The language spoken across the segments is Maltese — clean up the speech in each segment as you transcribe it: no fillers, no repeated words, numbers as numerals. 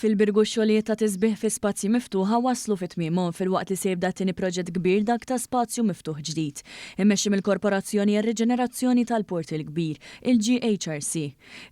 Fil-Birgu x-xogħlijiet ta' tisbih fi spazji miftuħa waslu fit-tmiemhom fil-waqt li se jibda t-tieni proġett kbir dak ta' spazju miftuħ ġdid. Immexxi mill-Korporazzjoni għar-Riġenerazzjoni tal-Port il-Kbir, il-GHRC.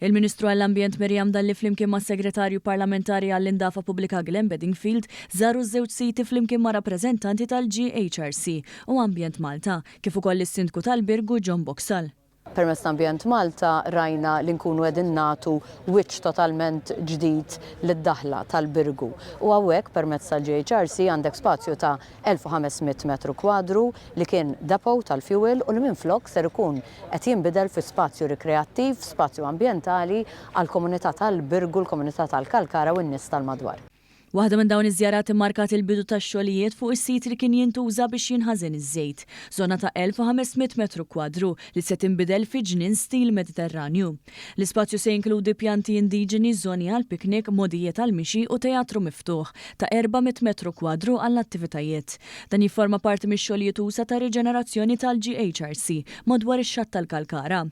Il-Ministru għall-Ambjent Mirjam Dalli flimkien mas-Segretarju Parlamentari għall-Indafa Pubblika Glenn Bedingfield żaru ż-żewġ siti flimkien ma' rappreżentanti tal-GHRC u Ambjent Malta, kif ukoll is-Sindku tal-Birgu John Boxall. Permezz Ambjent Malta rajna li nkunu qegħdin nagħtu wiċċ totalment ġdid lid-daħla tal-Birgu. U hawnhekk permezz tal-GHRC għandek spazju ta' 1500 metru kwadru li kien depot tal-fuel u li minflok ser ikun qed jinbidel fi spazju rikreattiv, spazju ambjentali għall-komunità tal-Birgu, l-komunità tal-Kalkara u n-nies tal-madwar. Waħda minn dawn iż-żjarat immarkat il-bidu tax-xogħlijiet fuq is-sit li kien jintuża biex jinħażen iż-żejt, żona ta' 1500 metru kwadru li se tinbidel fi ġnien stil Mediterranju. L-ispazju se jinkludi pjanti indiġeni, żoni għal piknik, modijiet għal mixi u teatru miftuħ ta' 400 metru kwadru għall-attivitajiet. Dan jifforma parti mix-xogħlijiet usa ta' riġenerazzjoni tal-GHRC madwar ix-xatt tal-Kalkara.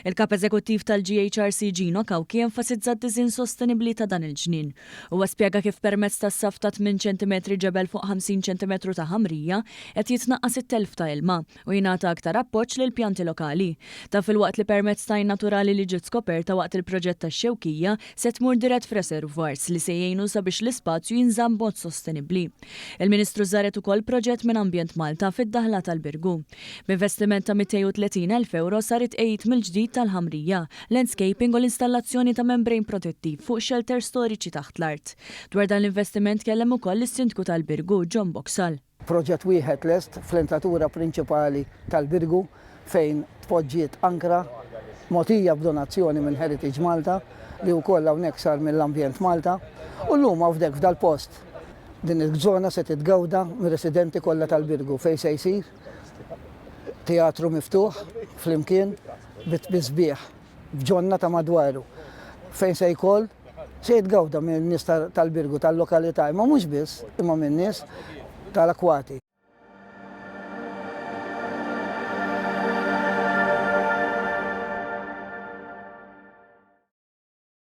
Il-kap eżekuttiv tal-GHRC Gino Kawki enfasizza d-diżin sostenibbli ta' dan il-ġnien. Huwa spjega kif permezz tas-saf ta' 8 cm ġebel fuq 50 cm ta' ħamrija qed jitnaqqas it-telf ta' ilma u jingħata aktar appoġġ lil pjanti lokali. Ta' filwaqt li permezz ta' naturali li ġiet skoperta waqt il-proġett tax-Xewkija se tmur dirett f'reservoirs li se jgħinu sabiex l-ispazju jinżamm b'mod sostenibbli. Il-Ministru żaret ukoll proġett minn Ambjent Malta fid-daħla tal-Birgu. B'investiment ta' 230,000 euro saret qejjed mill-ġdid tal-ħamrija, landscaping u l-installazzjoni ta' membrane protettiv fuq shelter storiċi taħt l-art. Dwar dan l-investiment kellem ukoll is-Sindku tal-Birgu John Boxall. Proġett wieħed lest fl-entratura prinċipali tal-Birgu fejn tpoġġiet ankra mogħtija b'donazzjoni minn Heritage Malta li wkoll hawnhekk sar mill-Ambjent Malta u llum hawnhekk f'dal-post din iż-żona se titgawda mir-residenti kollha tal-Birgu fejn se jsir teatru miftuħ flimkien bit-bisbieħ f'ġonna ta' madwaru fejn se jkoll se jitgawda minn nies tal-Birgu tal-lokalità imma mhux biss imma minn nies tal-akwati.